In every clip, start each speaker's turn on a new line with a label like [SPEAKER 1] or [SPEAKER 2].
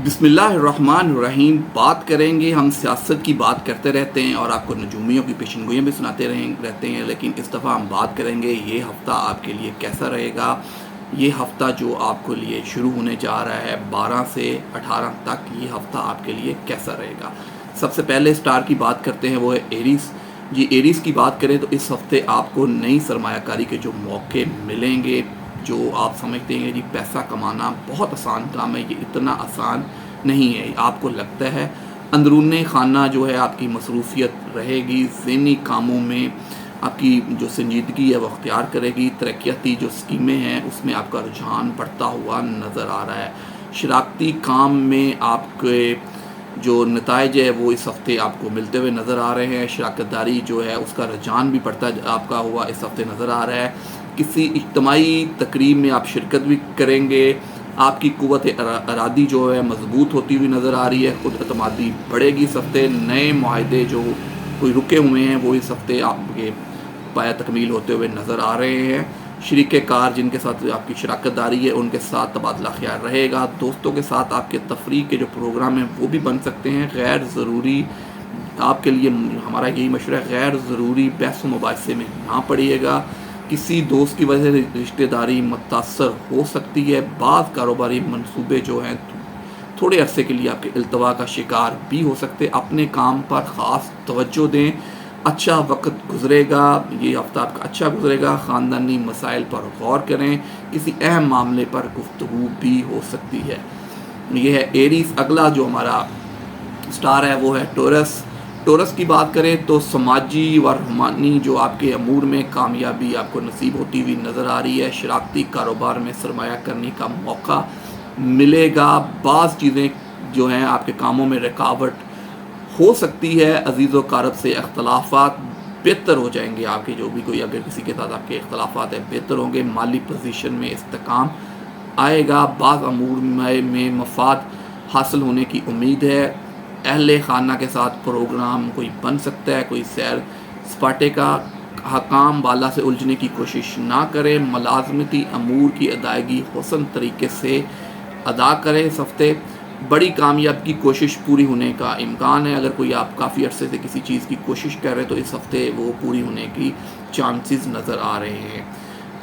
[SPEAKER 1] बिस्मिल्लाहिर्रहमानिर्रहीम। बात करेंगे, हम सियासत की बात करते रहते हैं और आपको नजूमियों की पेशनगोइयाँ भी सुनाते रहते हैं, लेकिन इस दफ़ा हम बात करेंगे ये हफ़्ता आपके लिए कैसा रहेगा। ये हफ़्ता जो आपके लिए शुरू होने जा रहा है 12 से 18 तक, ये हफ़्ता आपके लिए कैसा रहेगा। सबसे पहले स्टार की बात करते हैं, वो है एरीस। जी, एरीस की बात करें तो इस हफ़्ते आपको नई सरमायाकारी के जो मौके मिलेंगे, जो आप समझते हैं जी पैसा कमाना बहुत आसान काम है, ये इतना आसान नहीं है। आपको लगता है अंदरूनी खाना जो है आपकी मसरूफ़ियत रहेगी, ज़हनी कामों में आपकी जो संजीदगी है वो अख्तियार करेगी, तरक्याती जो स्कीमें हैं उसमें आपका रुझान बढ़ता हुआ नज़र आ रहा है। शराकती काम में आपके जो नताइज है वो इस हफ़्ते आपको मिलते हुए नज़र आ रहे हैं। शराकतदारी जो है उसका रुझान भी बढ़ता आपका हुआ इस हफ़्ते नज़र आ रहा है। किसी इज्तमाही तकरीब में आप शिरकत भी करेंगे। आपकी कुव्वत इरादी जो है मजबूत होती हुई नज़र आ रही है, खुद एतमादी बढ़ेगी इस हफ़्ते। नए मुआहदे जो कोई रुके हुए हैं वो इस हफ़्ते आपके पाया तकमील होते हुए नज़र आ रहे हैं। शरीके कार जिनके साथ आपकी शराकतदारी है उनके साथ तबादला ख्याल रहेगा। दोस्तों के साथ आपके तफरीह के जो प्रोग्राम हैं वो भी बन सकते हैं। गैर ज़रूरी आपके लिए हमारा यही मशवरा है, गैर ज़रूरी बहस मुबाहिसे में ना पड़िएगा। किसी दोस्त की वजह से रिश्तेदारी मुतासर हो सकती है। बाज़ कारोबारी मंसूबे जो हैं थोड़े अरसे के लिए आपके इल्तवा का शिकार भी हो सकते। अपने काम पर ख़ास तवज्जो दें, अच्छा वक्त गुजरेगा, ये हफ़्ता आपका अच्छा गुजरेगा। ख़ानदानी मसाइल पर गौर करें, किसी अहम मामले पर गुफ्तगू भी हो सकती है। ये है एरीस। अगला जो हमारा स्टार है वो है टोरस। टोरस की बात करें तो समाजी व रूहानी जो आपके अमूर में कामयाबी आपको नसीब होती हुई नज़र आ रही है। शराकती कारोबार में सरमाया करने का मौका मिलेगा। बाज़ चीज़ें जो हैं आपके कामों में रुकावट हो सकती है। अजीज़ व कारब से अख्तलाफात बेहतर हो जाएंगे आपके, जो भी कोई अगर किसी के साथ आपके अख्तलाफात हैं बेहतर होंगे। माली पोजीशन में इस्तेकाम आएगा। बाज़ अमूर में मफाद हासिल होने की उम्मीद है। अहले खाना के साथ प्रोग्राम कोई बन सकता है, कोई सैर सपाटे का। हकाम वाला से उलझने की कोशिश ना करें। मुलाजमती अमूर की अदायगी हुसन तरीके से अदा करें। इस हफ़्ते बड़ी कामयाबी की कोशिश पूरी होने का इम्कान है। अगर कोई आप काफ़ी अरसे से किसी चीज़ की कोशिश कर रहे हैं तो इस हफ़्ते वो पूरी होने की चांसेस नज़र आ रहे हैं।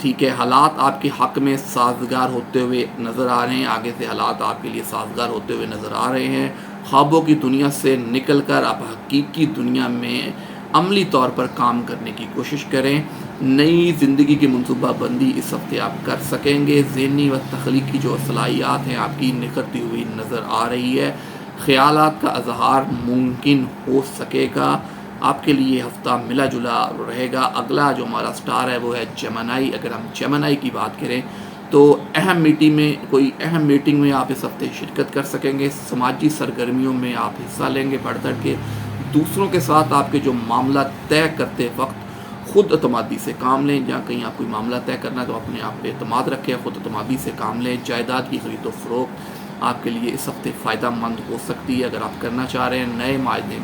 [SPEAKER 1] ठीक है, हालात आपके हक़ में साजगार होते हुए नज़र आ रहे हैं। आगे से हालात आपके लिए साजगार होते हुए नज़र आ रहे हैं। ख्वाबों की दुनिया से निकल कर आप हकीकी दुनिया में अमली तौर पर काम करने की कोशिश करें। नई ज़िंदगी की मनसूबाबंदी इस हफ़्ते आप कर सकेंगे। ज़हनी व तख्लीकी जो सलाहियात हैं आपकी निखरती हुई नज़र आ रही है। ख़यालात का इज़हार मुमकिन हो सकेगा। आपके लिए हफ़्ता मिला जुला रहेगा। अगला जो हमारा स्टार है वो है जेमिनी। अगर हम जेमिनी की बात करें तो अहम मीटिंग में आप इस हफ़्ते शिरकत कर सकेंगे। समाजी सरगर्मियों में आप हिस्सा लेंगे बढ़ चढ़ के। दूसरों के साथ आपके जो मामला तय करते वक्त खुद एतमादी से काम लें। जहाँ कहीं आप कोई मामला तय करना है तो अपने आप पे एतमाद रखें, खुद एतमादी से काम लें। जायदाद की खरीद व फ़रोख्त आपके लिए इस हफ़्ते फ़ायदा मंद हो सकती है। अगर आप करना चाह रहे हैं, नए मायदे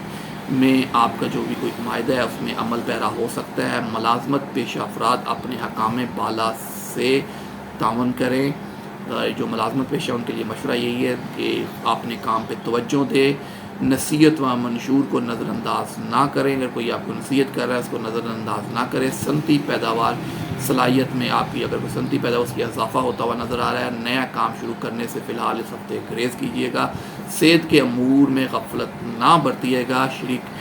[SPEAKER 1] में आपका जो भी कोई मायदा है उसमें अमल पैरा हो सकता है। मुलाजमत पेशा अफराद अपने हकाम बाला से तावन करें। जो मुलाजमत पेशा उनके लिए मशवरा यही है कि अपने काम पे तवज्जो दें। नसीहत व मंशूर को नज़रअंदाज ना करें। अगर कोई आपको नसीहत कर रहा है उसको नज़रअंदाज ना करें। सनती पैदावार सलाहियत में आपकी अगर कोई सनती पैदावार उसकी इजाफा होता हुआ नज़र आ रहा है। नया काम शुरू करने से फ़िलहाल इस हफ़्ते ग्रेज़ कीजिएगा। सेहत के अमूर में गफलत ना बरतिएगा। शरीक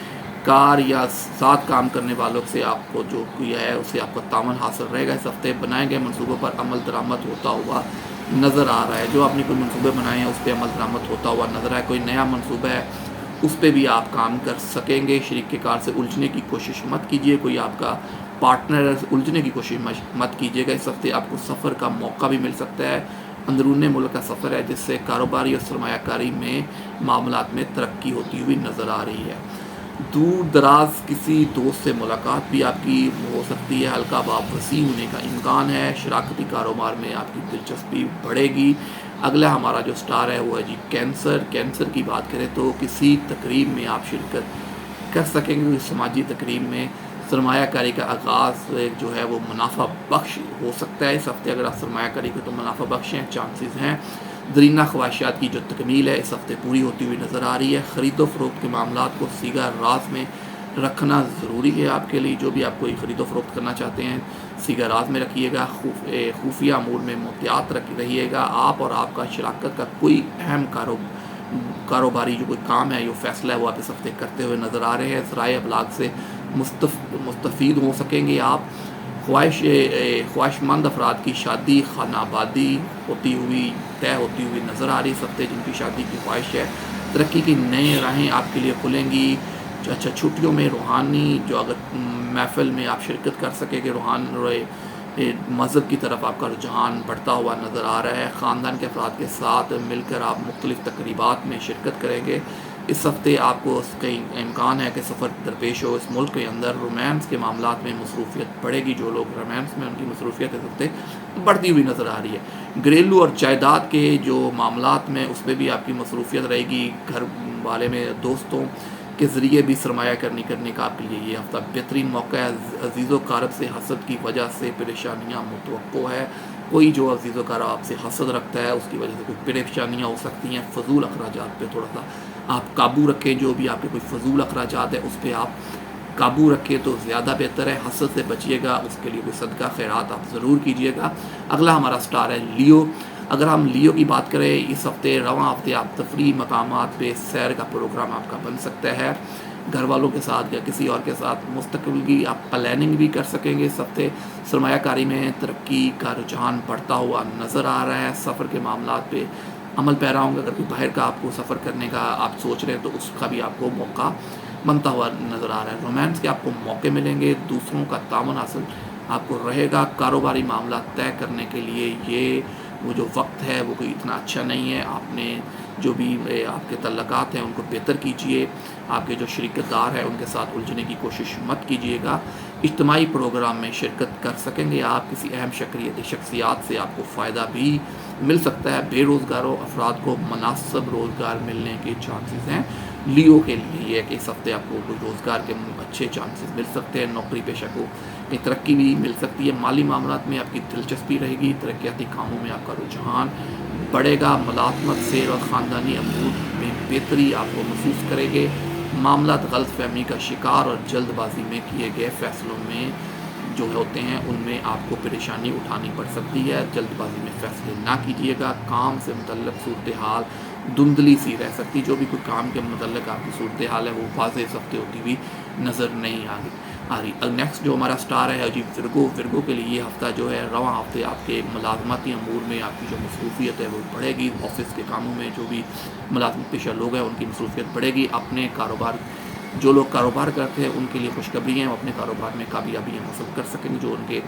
[SPEAKER 1] कार या साथ काम करने वालों से आपको जो किया है उससे आपको तावन हासिल रहेगा। इस हफ़्ते बनाए गए मनसूबों पर अमल दरामद होता हुआ नज़र आ रहा है। जो आपने कोई मनसूबे बनाए हैं उस पर अमल दरामद होता हुआ नज़र आए। कोई नया मनसूबा है उस पर भी आप काम कर सकेंगे। शरीक कार से उलझने की कोशिश मत कीजिए। कोई आपका पार्टनर है उलझने की कोशिश मत कीजिएगा। इस हफ़्ते आपको सफ़र का मौका भी मिल सकता है। अंदरूनी मुल्क का सफ़र है जिससे कारोबारी और सरमायाकारी में मामलात में तरक्की होती हुई नज़र आ रही है। दूर दराज किसी दोस्त से मुलाकात भी आपकी हो सकती है। हल्का बाब वसी होने का इम्कान है। शराकती कारोबार में आपकी दिलचस्पी बढ़ेगी। अगला हमारा जो स्टार है वो है जी कैंसर। कैंसर की बात करें तो किसी तकरीब में आप शिरकत कर सकेंगे। समाजी तकरीब में सरमायाकारी का आगाज़ जो है वो मुनाफा बख्श हो सकता है। इस हफ़्ते अगर आप सरमायाकारी को तो मुनाफा बख्श हैं चांसेस हैं। दरीना ख्वाहिशात की जो तकमील है इस हफ़्ते पूरी होती हुई नज़र आ रही है। ख़रीदो फ़रोख्त के मामलात को सीगा राज में रखना ज़रूरी है आपके लिए। जो भी आप कोई ख़रीदो फ़रोख्त करना चाहते हैं सीगा राज में रखिएगा। खुफिया अमूर में मोहतियात रहिएगा। आप और आपका शराकत का कोई अहम कारोबारी जो कोई काम है, जो फ़ैसला है, वो आप इस हफ़्ते करते हुए नज़र आ रहे हैं। ज़राए अबलाग से मुस्तफ़ीद हो सकेंगे आप। ख्वाहिशमंद अफराद की शादी खानाबादी तय होती हुई नज़र आ रही इस हफ़्ते, जिनकी शादी की ख्वाहिश है। तरक्की की नई राहें आपके लिए खुलेंगी। अच्छा, छुट्टियों में रूहानी जो अगर महफ़िल में आप शिरकत कर सकेंगे, मज़हब की तरफ आपका रुझान बढ़ता हुआ नज़र आ रहा है। ख़ानदान के अफराद के साथ मिलकर आप मुख्तलिफ़ तक़रीबात में शिरकत करेंगे। इस हफ़्ते आपको कई इम्कान है कि सफ़र दरपेश हो इस मुल्क के अंदर। रोमांस के मामलात में मसरूफ़ियत बढ़ेगी। जो लोग रोमांस में उनकी मसरूफ़ियत इस हफ़्ते बढ़ती हुई नज़र आ रही है। घरेलू और जायदाद के जो मामलात में उस पर भी आपकी मसरूफ़ियत रहेगी। घर वाले में दोस्तों के ज़रिए भी सरमायाकारी करने का आपके लिए ये हफ़्ता बेहतरीन मौका है। अज़ीज़ो कारब से हसद की वजह से परेशानियाँ मुतवक्को है। कोई जो अज़ीज़ो कारब आपसे हसद रखता है उसकी वजह से कोई परेशानियाँ हो सकती हैं। फ़ज़ूल अखराजात पे थोड़ा सा आप काबू रखें। जो भी आपके कोई फ़ज़ूल अखराजात है उस पर आप काबू रखें तो ज़्यादा बेहतर है। हसद से बचिएगा, उसके लिए कोई सदका खैरात आप ज़रूर कीजिएगा। अगला हमारा स्टार है लियो। अगर हम लियो की बात करें, इस हफ़्ते रवां हफ़्ते आप तफरी मकामात पे सैर का प्रोग्राम आपका बन सकता है। घर वालों के साथ या किसी और के साथ मुस्तक़बिल की आप प्लानिंग भी कर सकेंगे। इस हफ़्ते सरमायाकारी में तरक्की का रुझान बढ़ता हुआ नज़र आ रहा है। सफ़र के मामलात पे अमल पैरा होंगे। अगर कोई बाहर का आपको सफ़र करने का आप सोच रहे हैं तो उसका भी आपको मौका बनता हुआ नज़र आ रहा है। रोमांस के आपको मौके मिलेंगे। दूसरों का तामन हासिल आपको रहेगा। कारोबारी मामला तय करने के लिए ये वो जो वक्त है वो कोई इतना अच्छा नहीं है। आपने जो भी आपके तल्लक़ात हैं उनको बेहतर कीजिए। आपके जो शरीकदार हैं उनके साथ उलझने की कोशिश मत कीजिएगा। इज्तिमाई प्रोग्राम में शिरकत कर सकेंगे आप। किसी अहम शख्सियात से आपको फ़ायदा भी मिल सकता है। बेरोज़गारों अफराद को मुनासिब रोज़गार मिलने के चांसेस हैं। लियो के लिए ये है कि इस हफ़्ते आपको रोज़गार के अच्छे चांसेस मिल सकते हैं। नौकरी पेशा को की तरक्की भी मिल सकती है। माली मामलात में आपकी दिलचस्पी रहेगी। तरक्याती कामों में आपका रुझान बढ़ेगा। मुलाज़मत से और ख़ानदानी अमूर में बेहतरी आपको महसूस करेंगे। मामलात गलतफ़हमी का शिकार और जल्दबाजी में किए गए फ़ैसलों में जो होते हैं उनमें आपको परेशानी उठानी पड़ सकती है। जल्दबाजी में फ़ैसले ना कीजिएगा। काम से मुतल्लिक़ सूरत हाल धुंधली सी रह सकती। जो भी कोई काम के मुतल्लिक़ आपकी सूरत हाल है वो वाज़ेह इस हफ़्ते होती हुई नज़र नहीं आ रही। अब नेक्स्ट जो हमारा स्टार है जी विर्गो के लिए ये हफ़्ता जो है रवां हफ़्ते आपके मुलाज़मती अमूर में आपकी जो मसरूफ़ियत है वो बढ़ेगी। ऑफ़िस के कामों में जो भी मुलाज़मत पेशा लोग हैं उनकी मसरूफ़ियत बढ़ेगी। अपने कारोबार जो लोग कारोबार करते हैं उनके लिए खुशखबरी है। वो अपने कारोबार में कामयाबी हासिल कर सकेंगे। जो उनके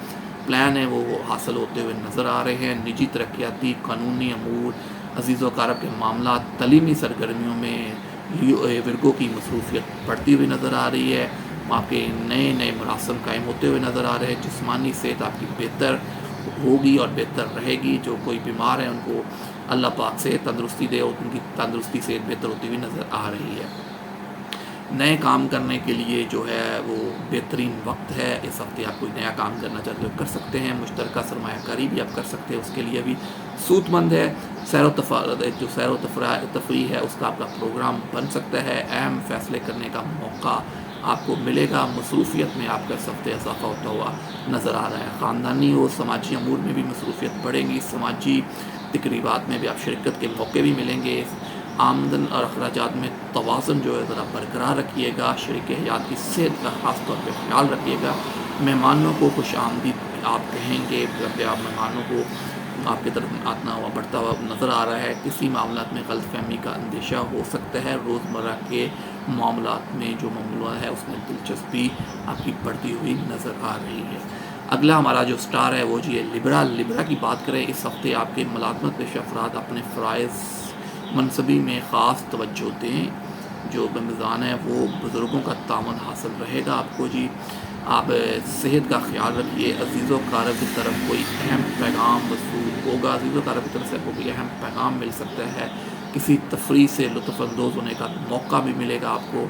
[SPEAKER 1] प्लान हैं वो हासिल होते हुए नज़र आ रहे हैं। निजी तरक्याती कानूनी अमूर अज़ीज़ो कारब के मामला तलीमी सरगर्मियों में विर्गो की मसरूफ़ियत बढ़ती हुई नज़र आ रही है। आपके नए नए मुरासम कायम होते हुए नज़र आ रहे हैं। जिस्मानी सेहत आपकी बेहतर होगी और बेहतर रहेगी। जो कोई बीमार है उनको अल्लाह पाक से तंदुरुस्ती दे और उनकी तंदुरुस्ती सेहत बेहतर होती हुई नज़र आ रही है। नए काम करने के लिए जो है वो बेहतरीन वक्त है। इस हफ़्ते आप कोई नया काम करना चाहते हो कर सकते हैं। मुश्तरका सरमायाकारी भी आप कर सकते हैं, उसके लिए भी सूतमंद है। जो सैर तफरी है उसका आपका प्रोग्राम बन सकता है। अहम फ़ैसले करने का मौका आपको मिलेगा। मसरूफ़ियत में आपका इस हफ़्ते इजाफ़ा होता हुआ नज़र आ रहा है। ख़ानदानी और समाजी अमूर में भी मसरूफ़ियत बढ़ेंगी। समाजी तक़रीबात में भी आप शिरकत के मौके भी मिलेंगे। आमदन और अखराजात में तवाज़ुन जो है ज़रा बरकरार रखिएगा। शरीक हयात की सेहत का ख़ास तौर पे ख्याल रखिएगा। मेहमानों को खुश आमदीद आप कहेंगे। आप मेहमानों को आपकी तरफ आतना हुआ बढ़ता हुआ नज़र आ रहा है। किसी मामलात में गलतफ़हमी का अंदेशा हो सकता है। रोज़मर्रा के मामलात में जो मामला है उसमें दिलचस्पी आपकी बढ़ती हुई नज़र आ रही है। अगला हमारा जो स्टार है वो जी है लिब्रा की बात करें। इस हफ़्ते आपके मुलाज़मत पेशा अफराद अपने फ़राइज़ मनसबी में ख़ास तवज्जो दें। जो रमज़ान है वो बुज़ुर्गों का तावन हासिल रहेगा आपको जी। आप सेहत का ख्याल रखिए। अज़ीज़ो कारब की तरफ कोई अहम पैगाम वसूल होगा। अज़ीज़ो कारब की तरफ से आपको कोई अहम पैगाम मिल सकता है। किसी तफरीह से लुत्फ़अंदोज़ होने का मौका भी मिलेगा आपको।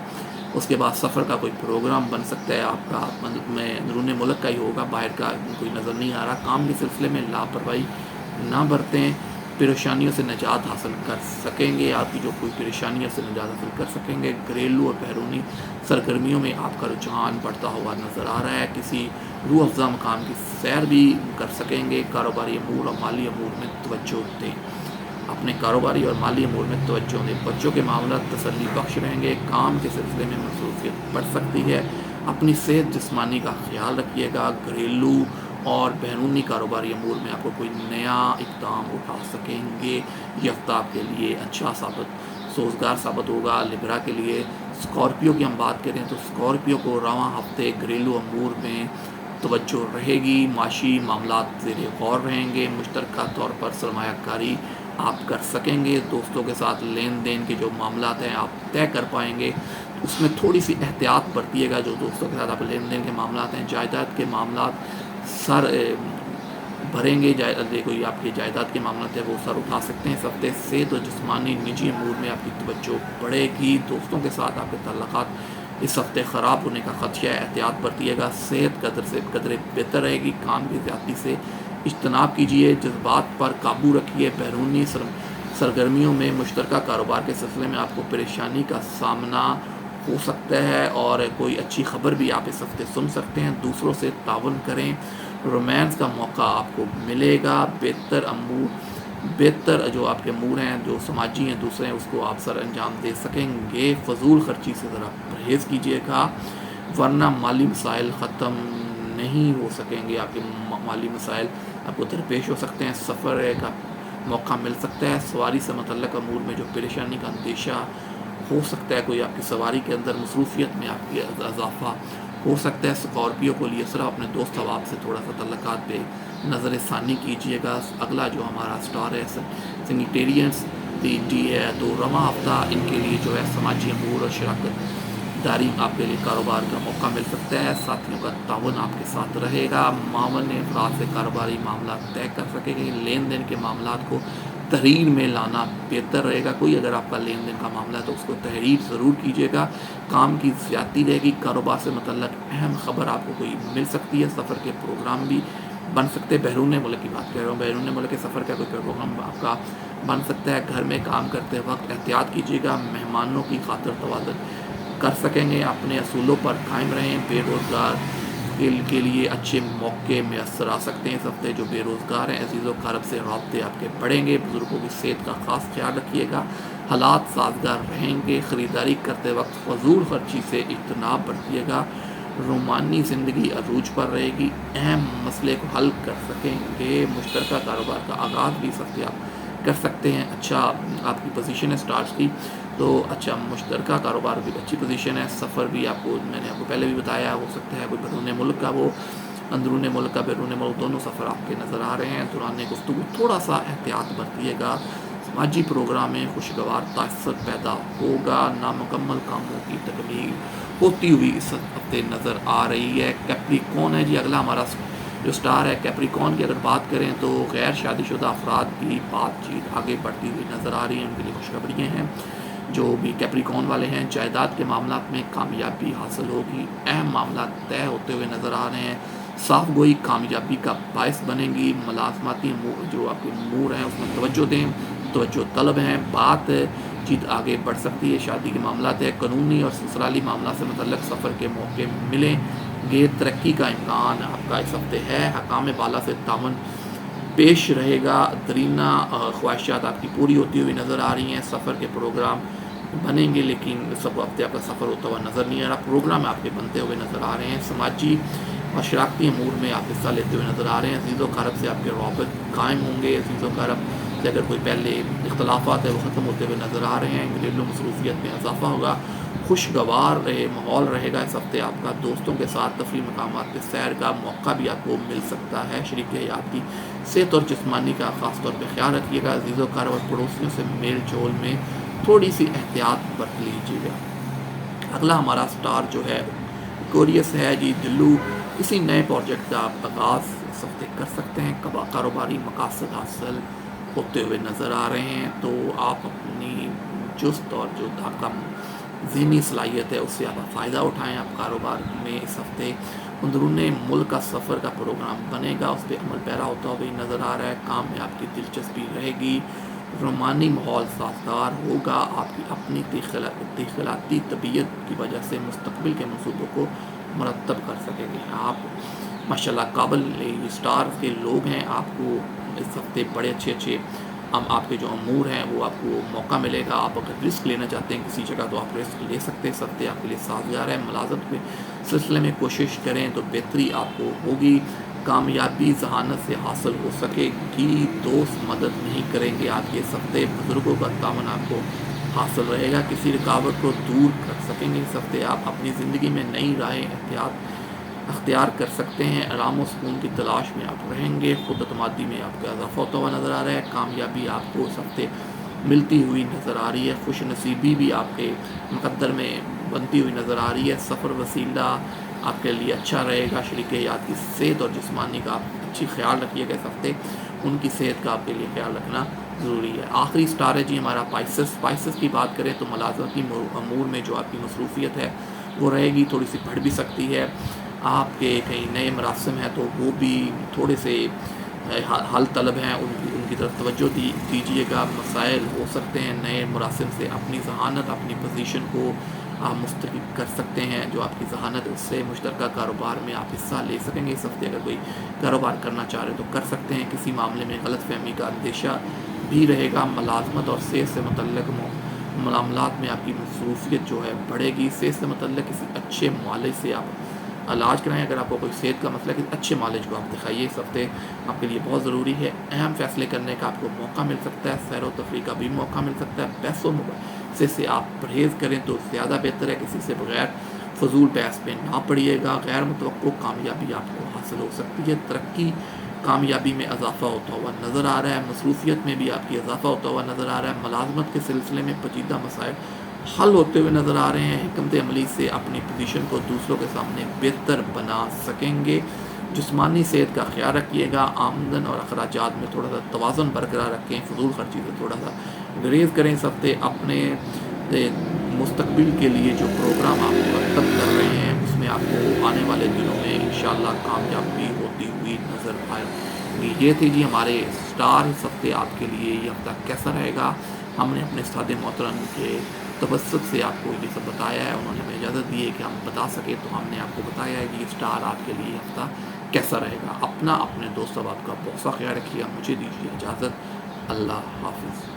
[SPEAKER 1] उसके बाद सफ़र का कोई प्रोग्राम बन सकता है आपका, मतलब में अंदरूनी मुल्क का ही होगा, बाहर का कोई नज़र नहीं आ रहा। काम के सिलसिले में लापरवाही ना बरतें। परेशानियों से निजात हासिल कर सकेंगे, आपकी जो कोई परेशानियों से निजात हासिल कर सकेंगे। घरेलू और बैरूनी सरगर्मियों में आपका रुझान बढ़ता हुआ नज़र आ रहा है। किसी रूह अफ़ज़ा मकाम की सैर भी कर सकेंगे। कारोबारी अमूर और माली अमूर में तवज्जो दें। अपने कारोबारी और माली अमूर में तवज्जो दें। बच्चों के मामला तसल्ली बख्श रहेंगे। काम के सिलसिले में मसरूफियत बढ़ सकती है। अपनी सेहत जिस्मानी का ख्याल रखिएगा। घरेलू और बैरूनी कारोबारी अमूर में आपको कोई नया इक़दाम उठा सकेंगे। ये हफ्ता आपके लिए अच्छा सोचगार साबित होगा। लिब्रा के लिए स्कॉर्पियो की हम बात करें तो स्कॉर्पियो को रवां हफ्ते घरेलू अमूर में तवज्जो रहेगी। माशी मामलात ज़ेरे गौर रहेंगे। मुश्तरका तौर पर सरमायाकारी आप कर सकेंगे। दोस्तों के साथ लेन देन के जो मामलात हैं आप तय कर पाएंगे। उसमें थोड़ी सी एहतियात बरतिएगा। जो दोस्तों के साथ आप लेन देन के मामलात हैं, जायदाद के मामलात सर भरेंगे। कोई आपकी जायदाद के मामला है वो सर उठा सकते हैं इस हफ्ते से। तो जिस्मानी निजी अमूर में आपकी तवज्जो बढ़ेगी। दोस्तों के साथ आपके ताल्लुकात इस हफ्ते ख़राब होने का ख़दशा है, एहतियात बरतिएगा। सेहत कदरे बेहतर रहेगी। काम की ज़्यादती से इज्तनाब कीजिए। जज्बात पर काबू रखिए। बैरूनी सरगर्मियों में मुश्तरका कारोबार के सिलसिले में आपको परेशानी का सामना हो सकता है और कोई अच्छी खबर भी आप इस हफ्ते सुन सकते हैं। दूसरों से तावन करें। रोमांस का मौका आपको मिलेगा। बेहतर जो आपके अमूर हैं, जो समाजी हैं, दूसरे हैं, उसको आप सर अंजाम दे सकेंगे। फ़जूल खर्ची से ज़रा परहेज़ कीजिएगा, वरना माली मसाइल ख़त्म नहीं हो सकेंगे। आपके माली मसाइल आपको दरपेश हो सकते हैं। सफ़र का मौका मिल सकता है। सवारी से मुतल्लक़ अमूर में जो परेशानी का अंदेशा हो सकता है, कोई आपकी सवारी के अंदर मसरूफियत में आपकी इजाफ़ा हो सकता है। स्कॉर्पियो को लिए सिर्फ अपने दोस्त अहबाब से थोड़ा सा तल्लक़ात पे नज़र षानी कीजिएगा। अगला जो हमारा स्टार है सेनिटेरियंस डी है। तो रवां हफ्ता इनके लिए जो है समाजी अमूर और शराकत दारी आपके लिए कारोबार का मौका मिल सकता है। साथियों का तावन आपके साथ रहेगा। मावन अफराद से कारोबारी मामला तय कर सकेंगे। लेन देन के मामला को तहरीर में लाना बेहतर रहेगा। कोई अगर आपका लेन देन का मामला है तो उसको तहरीर ज़रूर कीजिएगा। काम की ज़्यादती रहेगी। कारोबार से मतलब अहम ख़बर आपको कोई मिल सकती है। सफ़र के प्रोग्राम भी बन सकते हैं। बैरून मुल्क की बात कर रहा हूँ। बैरून मुल्क के सफ़र का कोई प्रोग्राम आपका बन सकता है। घर में काम करते वक्त एहतियात कीजिएगा। मेहमानों की खातिर तवाज़ुन कर सकेंगे। अपने असूलों पर कायम रहें। बेरोज़गार के लिए अच्छे मौके मैसर आ सकते हैं इस हफ्ते। जो बेरोज़गार हैं, अजीज़ व क़रीब से राब्ते आपके बढ़ेंगे। बुज़ुर्गों की सेहत का ख़ास ख्याल रखिएगा। हालात साजगार रहेंगे। ख़रीदारी करते वक्त फ़जूल खर्ची से इज्तनाब बरतिएगा। रोमानी ज़िंदगी अरूज पर रहेगी। अहम मसले को हल कर सकेंगे। मुश्तरका कारोबार का आगाज़ भी इस हफ्ते आप कर सकते हैं। अच्छा आपकी पोजीशन है स्टार्स की, तो अच्छा मुश्तरका कारोबार की अच्छी पोजीशन है। सफ़र भी मैंने आपको पहले भी बताया, हो सकता है कोई बैरून मुल्क का, वो अंदरून मुल्क का, बैरून मुल्क दोनों सफ़र आपके नज़र आ रहे हैं। दौरान गुफ्तगू थोड़ा सा एहतियात बरतिएगा। समाजी प्रोग्राम में खुशगवार तासर पैदा होगा। नामुकम्मल कामों की तकमील होती हुई इस हफ्ते नज़र आ रही है। कैप्रिकॉर्न है जी अगला हमारा जो स्टार है। कैप्रिकॉर्न की अगर बात करें तो गैर शादीशुदा अफराद की बातचीत आगे बढ़ती हुई नज़र आ रही है। उनके लिए खुशखबरियाँ हैं। जो भी कैप्रिकॉर्न वाले हैं, जायदाद के मामला में कामयाबी हासिल होगी। अहम मामला तय होते हुए नज़र आ रहे हैं। साफ गोई कामयाबी का बायस बनेगी। मुलाजमती जो आपके अमूर हैं उसमें तवज्जो दें, तवज्जो तलब हैं। बात चीत आगे बढ़ सकती है। शादी के मामला है। कानूनी और ससुराली मामला से मुतल्लिक़ सफ़र के मौके मिलेंगे। तरक्की का इम्कान आपका इस हफ्ते है। हकाम बाला से तावन पेश रहेगा। दरीना ख्वाहिशात आपकी पूरी होती हुई नज़र आ रही हैं। सफ़र के प्रोग्राम बनेंगे, लेकिन सब हफ्ते आपका सफ़र होता हुआ नज़र नहीं आ रहा। प्रोग्राम आपके बनते हुए नज़र आ रहे हैं। समाजी और शराकती अमूर में आप हिस्सा लेते हुए नज़र आ रहे हैं। अज़ीज़ व क़रीब से आपके रवाबित कायम होंगे। अज़ीज़ व क़रीब से अगर कोई पहले इख्तलाफात है वो ख़त्म होते हुए नज़र आ रहे हैं। घरेलू मसरूफियत में इजाफ़ा होगा। खुशगवार माहौल रहेगा इस हफ्ते आपका। दोस्तों के साथ तफरी मकामात पे सैर का मौका भी आपको मिल सकता है। शरीक हयात की सेहत और जिस्मानी का ख़ास तौर पर ख्याल रखिएगा। अज़ीज़ व क़रीब और पड़ोसियों से मेल जोल में थोड़ी सी एहतियात बरत लीजिएगा। अगला हमारा स्टार जो है कोरियस है जी। दिल्लू किसी नए प्रोजेक्ट का आप आगाज़ इस हफ्ते कर सकते हैं। कारोबारी मकासद हासिल होते हुए नज़र आ रहे हैं। तो आप अपनी चुस्त और जो आपका ज़हनी सलाहियत है उससे आप फ़ायदा उठाएँ। आप कारोबार में इस हफ्ते अंदरून मुल्क का सफ़र का प्रोग्राम बनेगा, उस पर अमल पैरा होता हुआ नज़र आ रहा है। काम में आपकी दिलचस्पी रहेगी, रोमानी माहौल साजगार होगा, आपकी अपनी तिखलाती तबीयत की वजह से मुस्तकबिल के मंसूबों को मरतब कर सकेंगे। आप माशाल्लाह काबिल स्टार के लोग हैं। आपको इस हफ्ते बड़े अच्छे अच्छे आपके जो अमूर हैं वो आपको मौका मिलेगा। आप अगर रिस्क लेना चाहते हैं किसी जगह तो आप रिस्क ले सकते हैं। इस हफ्ते आपके लिए साजगार है। मुलाजमत के सिलसिले में कोशिश करें तो बेहतरी आपको होगी। कामयाबी जहानत से हासिल हो सकेगी। दोस्त मदद नहीं करेंगे आपके इस हफ्ते। बुज़ुर्गों का तावन आपको हासिल रहेगा। किसी रुकावट को दूर कर सकेंगे। इस हफ्ते आप अपनी ज़िंदगी में नई राहें अख्तियार कर सकते हैं। आराम और सुकून की तलाश में आप रहेंगे। खुद अतमादी में आपका इजाफा होता हुआ नज़र आ रहा है। कामयाबी आपको इस हफ्ते मिलती हुई नज़र आ रही है। खुश नसीबी भी आपके मुकद्दर में बनती हुई नज़र आ रही है। सफ़र वसीला आपके लिए अच्छा रहेगा। शरीक याद की सेहत और जिस्मानी का आप अच्छी ख्याल रखिएगा। इस हफ्ते उनकी सेहत का आपके लिए ख्याल रखना ज़रूरी है। आखिरी स्टार है जी हमारा स्पाइसेस की बात करें तो मुलाज़मत की अमूर में जो आपकी मसरूफ़ियत है वो रहेगी, थोड़ी सी बढ़ भी सकती है। आपके कहीं नए मरासिम हैं तो वो भी थोड़े से हल तलब हैं, उनकी तरफ तवज्जो दीजिएगा। मसाइल हो सकते हैं नए मरासिम से अपनी जहानत अपनी पोजीशन को आप मुस्तरद कर सकते हैं। जो आपकी जहानत उससे मुश्तरका कारोबार में आप हिस्सा ले सकेंगे। इस हफ्ते अगर कोई कारोबार करना चाह रहे तो कर सकते हैं। किसी मामले में गलत फहमी का अंदेशा भी रहेगा। मुलाजमत और सेहत से मुतल्लिक़ मामलात में आपकी मसरूफ़ियत जो है बढ़ेगी। सेहत से मुतल्लिक़ किसी अच्छे मालिज से आप इलाज कराएं। अगर आपको कोई सेहत का मसला है कि अच्छे मालिज को आप दिखाइए। इस हफ्ते आपके लिए बहुत ज़रूरी है। अहम फ़ैसले करने का आपको मौका मिल सकता है। सैर व तफरीह का भी मौका मिल सकता है। पैसों से आप परहेज़ करें तो ज़्यादा बेहतर है। किसी से बगैर फजूल बहस में ना पड़िएगा। गैर मुतवक्को कामयाबी आपको हासिल हो सकती है। तरक्की कामयाबी में इजाफा होता हुआ नज़र आ रहा है। मसरूफ़ियत में भी आपकी इजाफा होता हुआ नज़र आ रहा है। मुलाजमत के सिलसिले में पेचीदा मसाइल हल होते हुए नज़र आ रहे हैं। हिकमत अमली से अपनी पोजीशन को दूसरों के सामने बेहतर बना सकेंगे। जिस्मानी सेहत का ख्याल रखिएगा। आमदन और अखराजात में थोड़ा सा तवाज़ुन बरकरार रखें। फजूल खर्ची से थोड़ा सा गुरेज करें। इस हफ्ते अपने मुस्तकबिल के लिए जो प्रोग्राम आप मुरतब कर रहे हैं उसमें आपको आने वाले दिनों में इंशाअल्लाह कामयाबी होती हुई नज़र आएगी। ये थे जी हमारे स्टार। इस हफ्ते आपके लिए ये हफ्ता कैसा रहेगा हमने अपने उस्ताद मोहतरम के तवज्जुह से आपको ये सब बताया है। उन्होंने हमें इजाज़त दी है कि हम बता सके तो हमने आपको बताया है कि ये स्टार आपके लिए हफ्ता कैसा रहेगा। अपना अपने दोस्त साहब का बहुत सा ख्याल रखिएगा। मुझे दीजिए इजाज़त। अल्लाह हाफ़िज़।